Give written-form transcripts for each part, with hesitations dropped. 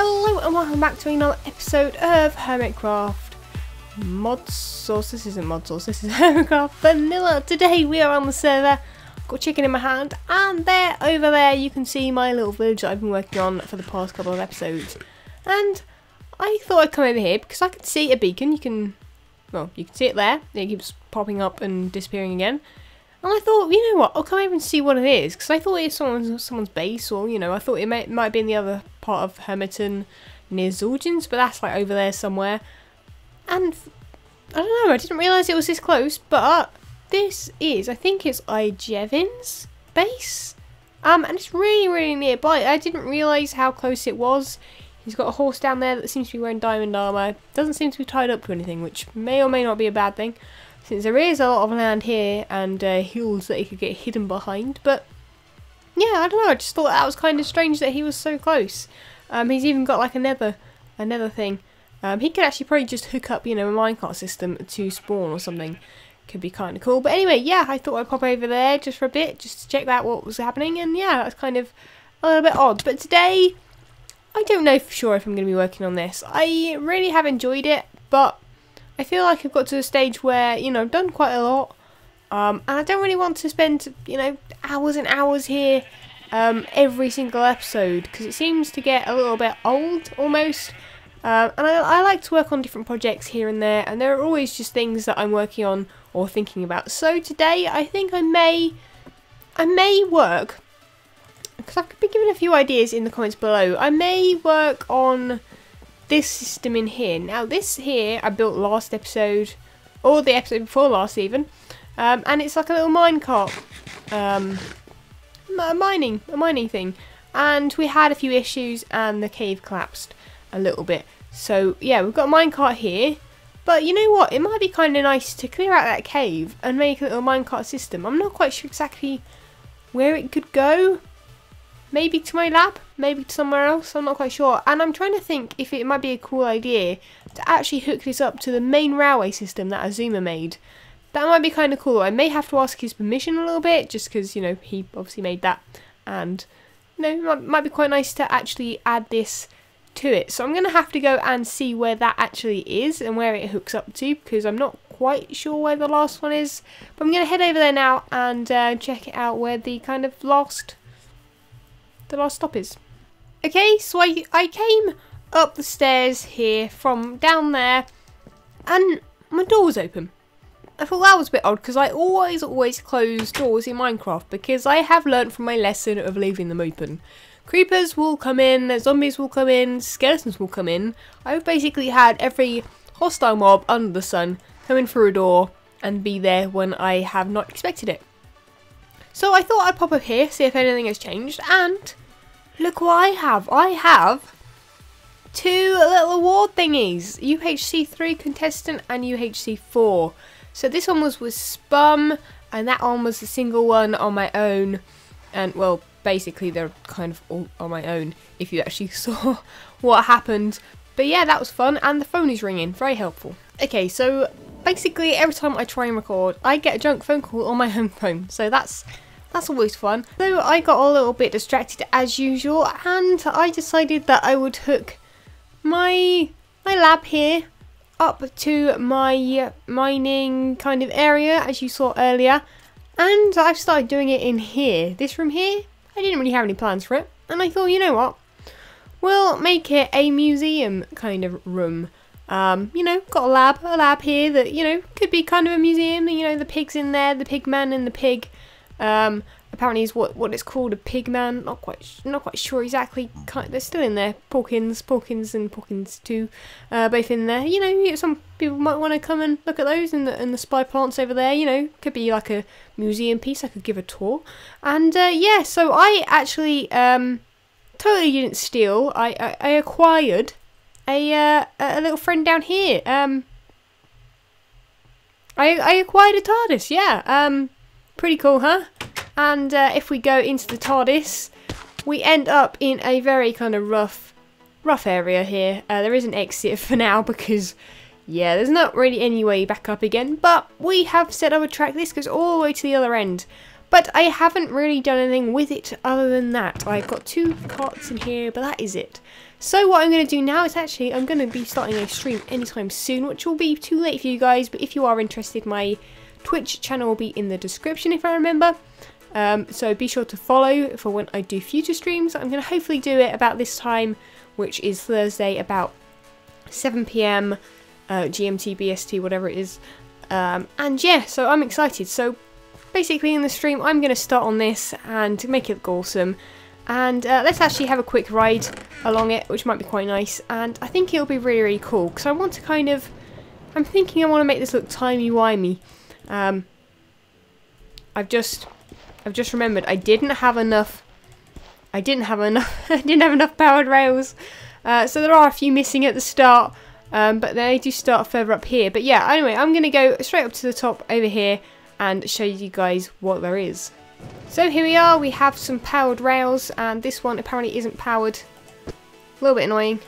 Hello and welcome back to another episode of Hermitcraft Mod Source. This isn't Mod Source, this is Hermitcraft Vanilla. Today we are on the server. Got chicken in my hand, and there, over there, you can see my little village that I've been working on for the past couple of episodes. And I thought I'd come over here because I could see a beacon. You can see it there. It keeps popping up and disappearing again. And I thought, you know what, I'll come over and see what it is, because I thought it was someone's base, or, you know, I thought it might be in the other part of Hermiton near Zorgens, but that's like over there somewhere. And I don't know, I didn't realise it was this close, but this is, I think it's Ijevin's base, and it's really nearby. I didn't realise how close it was. He's got a horse down there that seems to be wearing diamond armour, doesn't seem to be tied up to anything, which may or may not be a bad thing, since there is a lot of land here and hills that he could get hidden behind. But yeah, I don't know, I just thought that was kind of strange that he was so close. He's even got like another thing. He could actually probably just hook up, you know, a minecart system to spawn or something. Could be kind of cool. But anyway, yeah, I thought I'd pop over there just for a bit, just to check out what was happening. And yeah, that's kind of a little bit odd. But today, I don't know for sure if I'm going to be working on this. I really have enjoyed it, but I feel like I've got to a stage where, you know, I've done quite a lot. And I don't really want to spend, you know, hours and hours here every single episode, because it seems to get a little bit old almost. And I like to work on different projects here and there, and there are always just things that I'm working on or thinking about. So today I think I may work, because I've been given a few ideas in the comments below. I may work on this system in here. Now this here I built last episode, or the episode before last even, and it's like a little minecart, a mining thing, and we had a few issues and the cave collapsed a little bit. So yeah, we've got a minecart here, but you know what, it might be kind of nice to clear out that cave and make a little minecart system. I'm not quite sure exactly where it could go. Maybe to my lab, maybe to somewhere else, I'm not quite sure. And I'm trying to think if it might be a cool idea to actually hook this up to the main railway system that Azuma made. That might be kind of cool. I may have to ask his permission a little bit, just because, you know, he obviously made that. And, you know, it might be quite nice to actually add this to it. So I'm going to have to go and see where that actually is and where it hooks up to, because I'm not quite sure where the last one is. But I'm going to head over there now and check it out where the kind of last stop is. Okay, so I came up the stairs here from down there, and my door was open. I thought that was a bit odd, because I always close doors in Minecraft, because I have learnt from my lesson of leaving them open. Creepers will come in, zombies will come in, skeletons will come in. I've basically had every hostile mob under the sun come in through a door and be there when I have not expected it. So I thought I'd pop up here, see if anything has changed, and look what I have. I have two little award thingies. UHC 3 contestant and UHC 4. So this one was with Spum, and that one was a single one on my own. And well, basically they're kind of all on my own if you actually saw what happened. But yeah, that was fun, and the phone is ringing. Very helpful. Okay, so basically every time I try and record, I get a junk phone call on my home phone. So that's always fun. So I got a little bit distracted as usual, and I decided that I would hook my lab here up to my mining kind of area, as you saw earlier, and I've started doing it in here. This room here, I didn't really have any plans for it, and I thought, you know what, we'll make it a museum kind of room. You know, got a lab here that, you know, could be kind of a museum. You know, the pig's in there, the pig man and the pig. Apparently is what it's called, a pig man. Not quite sure exactly. They're still in there. Porkins and Porkins too, both in there. You know, some people might want to come and look at those, and the spy plants over there. You know, could be like a museum piece. I could give a tour. And yeah, so I actually totally didn't steal. I acquired a little friend down here. I acquired a TARDIS. Yeah. Pretty cool, huh? And if we go into the TARDIS, we end up in a very kind of rough area here. There is an exit for now because, yeah, there's not really any way back up again. But we have set up a track. This goes all the way to the other end. But I haven't really done anything with it other than that. I've got two carts in here, but that is it. So what I'm going to do now is actually I'm going to be starting a stream anytime soon, which will be too late for you guys, but if you are interested, my Twitch channel will be in the description if I remember. So be sure to follow for when I do future streams. I'm going to hopefully do it about this time, which is Thursday, about 7 PM GMT, BST, whatever it is. And yeah, so I'm excited. So basically in the stream I'm going to start on this and make it look awesome. And let's actually have a quick ride along it, which might be quite nice. And I think it'll be really, really cool, because I want to kind of... I'm thinking I want to make this look timey-wimey. I've just remembered I didn't have enough powered rails. So there are a few missing at the start, but they do start further up here. But yeah, anyway, I'm going to go straight up to the top over here and show you guys what there is. So here we are, we have some powered rails, and this one apparently isn't powered. A little bit annoying.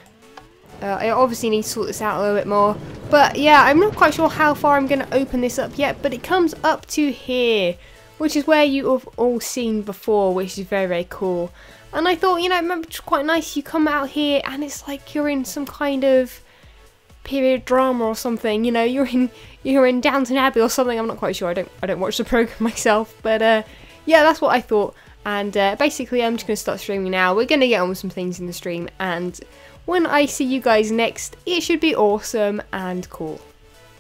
I obviously need to sort this out a little bit more. But yeah, I'm not quite sure how far I'm going to open this up yet, but it comes up to here, which is where you have all seen before, which is very, very cool. And I thought, you know, it's quite nice, you come out here and it's like you're in some kind of period drama or something, you know, you're in Downton Abbey or something. I'm not quite sure, I don't watch the programme myself, but yeah, that's what I thought. And basically I'm just going to start streaming now. We're going to get on with some things in the stream, and when I see you guys next, it should be awesome and cool.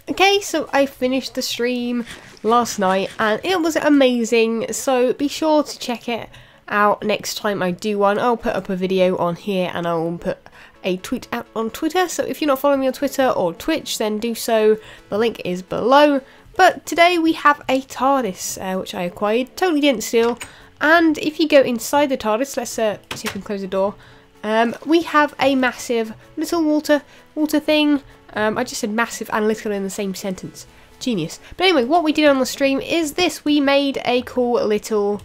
Okay, so I finished the stream last night and it was amazing, so be sure to check it out next time I do one. I'll put up a video on here and I'll put a tweet out on Twitter, so if you're not following me on Twitter or Twitch, then do so. The link is below. But today we have a TARDIS, which I acquired, totally didn't steal. And if you go inside the TARDIS, let's see if we can close the door. We have a massive little water thing. I just said massive and little in the same sentence. Genius. But anyway, what we did on the stream is this. We made a cool little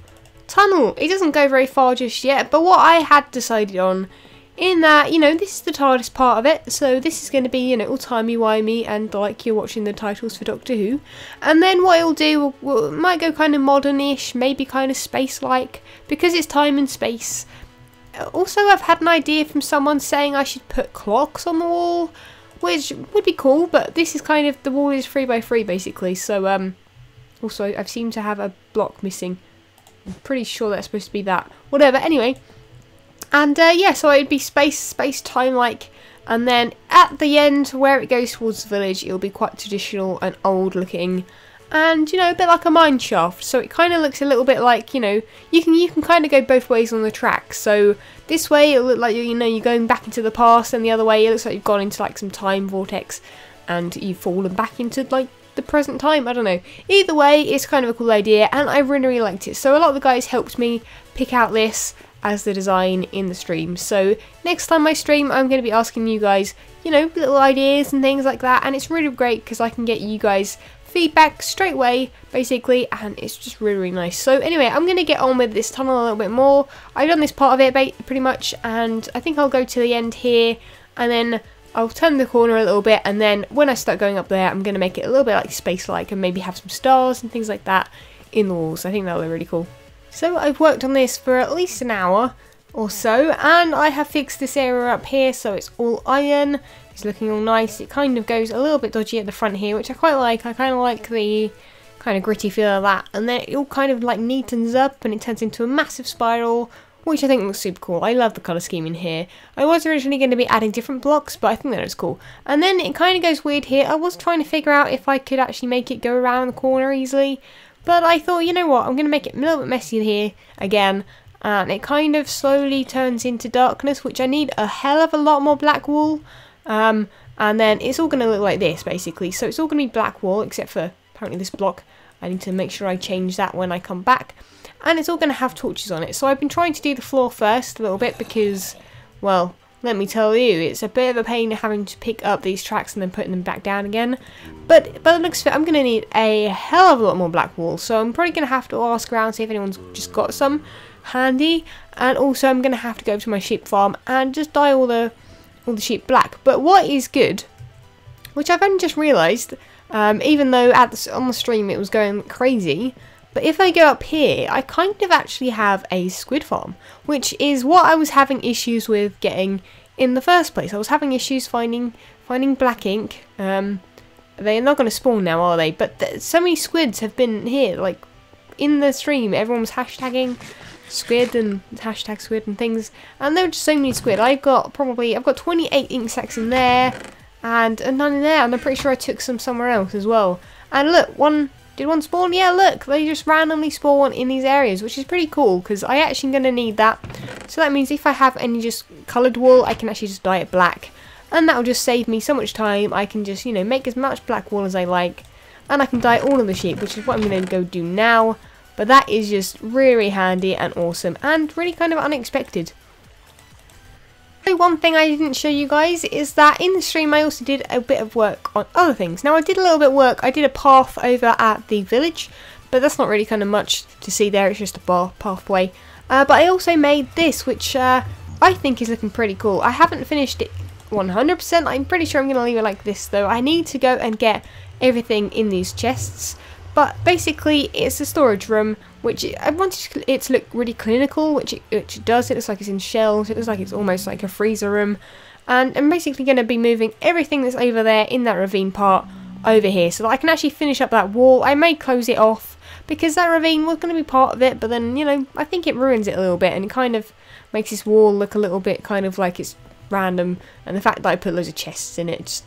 tunnel. It doesn't go very far just yet, but what I had decided on, in that, you know, this is the TARDIS part of it, so this is going to be, you know, all timey-wimey and like you're watching the titles for Doctor Who. And then what it'll do, it might go kind of modern-ish, maybe kind of space-like, because it's time and space. Also, I've had an idea from someone saying I should put clocks on the wall, which would be cool, but this is kind of, the wall is 3x3 basically, so also I've seemed to have a block missing. I'm pretty sure that's supposed to be that. Whatever, anyway. And yeah, so it'd be space-time like, and then at the end where it goes towards the village, it'll be quite traditional and old looking, and you know, a bit like a mine shaft. So it kind of looks a little bit like, you know, you can kind of go both ways on the track. So this way it'll look like, you know, you're going back into the past, and the other way it looks like you've gone into like some time vortex and you've fallen back into like the present time. I don't know. Either way, it's kind of a cool idea, and I really, really liked it. So a lot of the guys helped me pick out this as the design in the stream. So next time I stream, I'm going to be asking you guys, you know, little ideas and things like that, and it's really great because I can get you guys feedback straight away basically, and it's just really, really nice. So anyway, I'm going to get on with this tunnel a little bit more. I've done this part of it pretty much, and I think I'll go to the end here, and then I'll turn the corner a little bit, and then when I start going up there, I'm going to make it a little bit like space-like and maybe have some stars and things like that in the walls. I think that'll be really cool. So I've worked on this for at least an hour or so, and I have fixed this area up here, so it's all iron. It's looking all nice. It kind of goes a little bit dodgy at the front here, which I quite like. I kind of like the kind of gritty feel of that, and then it all kind of like neatens up and it turns into a massive spiral, which I think looks super cool. I love the colour scheme in here. I was originally going to be adding different blocks, but I think that looks cool. And then it kind of goes weird here. I was trying to figure out if I could actually make it go around the corner easily, but I thought, you know what, I'm going to make it a little bit messy here again, and it kind of slowly turns into darkness, which I need a hell of a lot more black wool, and then it's all going to look like this basically. So it's all going to be black wool except for apparently this block. I need to make sure I change that when I come back, and it's all going to have torches on it. So I've been trying to do the floor first a little bit because, well, let me tell you, it's a bit of a pain having to pick up these tracks and then putting them back down again. But by the looks of it, I'm going to need a hell of a lot more black wool. So I'm probably going to have to ask around, see if anyone's just got some handy. And also I'm going to have to go over to my sheep farm and just dye all the sheep black. But what is good, which I've only just realised, even though on the stream it was going crazy, but if I go up here, I kind of actually have a squid farm, which is what I was having issues with getting in the first place. I was having issues finding black ink. They're not going to spawn now, are they? But so many squids have been here, like in the stream. Everyone was hashtagging squid and hashtag squid and things, and there were just so many squid. I've got 28 ink sacs in there, and none in there. And I'm pretty sure I took some somewhere else as well. And look, did one spawn? Yeah, look, they just randomly spawn in these areas, which is pretty cool because I actually going to need that. So that means if I have any just coloured wool, I can actually just dye it black. And that will just save me so much time. I can just, you know, make as much black wool as I like. And I can dye all of the sheep, which is what I'm going to go do now. But that is just really handy and awesome and really kind of unexpected. So one thing I didn't show you guys is that in the stream I also did a bit of work on other things. Now I did a little bit of work. I did a path over at the village. But that's not really kind of much to see there. It's just a pathway. But I also made this, which I think is looking pretty cool. I haven't finished it 100%. I'm pretty sure I'm going to leave it like this though. I need to go and get everything in these chests. But basically it's a storage room, which I wanted it to look really clinical, which it does. It looks like it's in shelves. It looks like it's almost like a freezer room. And I'm basically going to be moving everything that's over there in that ravine part over here so that I can actually finish up that wall. I may close it off because that ravine was going to be part of it, but then, you know, I think it ruins it a little bit and it kind of makes this wall look a little bit kind of like it's random, and the fact that I put loads of chests in it just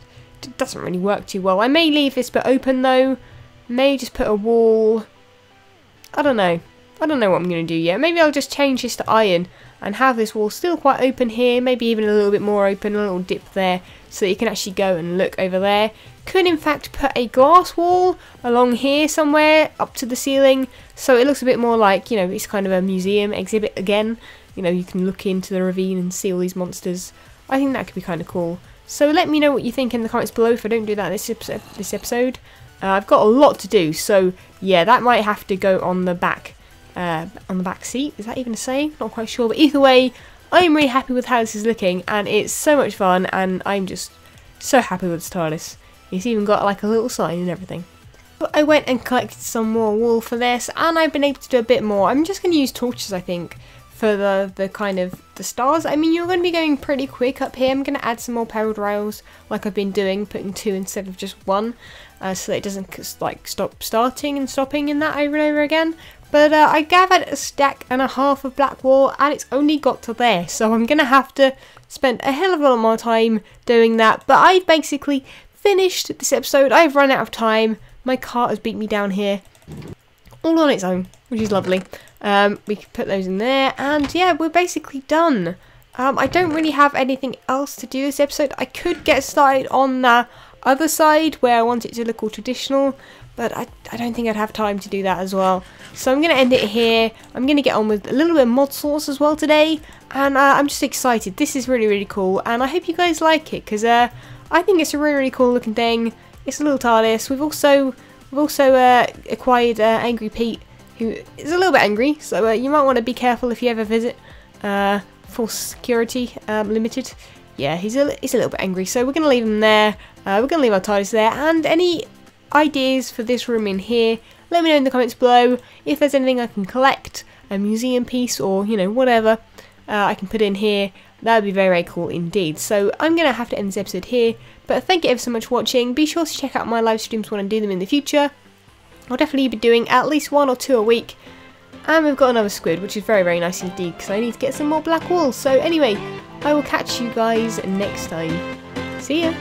doesn't really work too well. I may leave this bit open though, may just put a wall. I don't know what I'm going to do yet. Maybe I'll just change this to iron and have this wall still quite open here, maybe even a little bit more open, a little dip there, so that you can actually go and look over there. Could in fact put a glass wall along here somewhere up to the ceiling, so it looks a bit more like, you know, it's kind of a museum exhibit again. You know, you can look into the ravine and see all these monsters. I think that could be kind of cool. So let me know what you think in the comments below if I don't do that this episode. I've got a lot to do, so yeah, that might have to go on the back seat. Is that even a saying? Not quite sure, but either way, I'm really happy with how this is looking, and it's so much fun, and I'm just so happy with the TARDIS. It's even got like a little sign and everything. But I went and collected some more wool for this, and I've been able to do a bit more. I'm just going to use torches, I think, for the kind of the stars. I mean, you're going to be going pretty quick up here. I'm going to add some more perilled rails like I've been doing, putting 2 instead of just 1, so that it doesn't like stop starting and stopping in that over and over again. But I gathered a stack and a half of black wool, and it's only got to there, so I'm going to have to spend a hell of a lot more time doing that. But I've basically finished this episode. I've run out of time. My cart has beat me down here all on its own, which is lovely. We can put those in there, and yeah, we're basically done. I don't really have anything else to do this episode. I could get started on the other side where I want it to look all traditional, but I don't think I'd have time to do that as well. So I'm going to end it here. I'm going to get on with a little bit of mod source as well today, and I'm just excited. This is really, really cool, and I hope you guys like it, because I think it's a really, really cool looking thing. It's a little TARDIS. We've also acquired Angry Pete, who is a little bit angry, so you might want to be careful if you ever visit Force Security Limited. Yeah, he's a little bit angry, so we're going to leave him there. We're going to leave our TARDIS there, and any ideas for this room in here, let me know in the comments below. If there's anything I can collect, a museum piece, or, you know, whatever I can put in here, that would be very, very cool indeed. So I'm going to have to end this episode here, but thank you ever so much for watching. Be sure to check out my live streams when I do them in the future. I'll definitely be doing at least 1 or 2 a week. And we've got another squid, which is very, very nice indeed, because I need to get some more black wool. So anyway, I will catch you guys next time. See ya!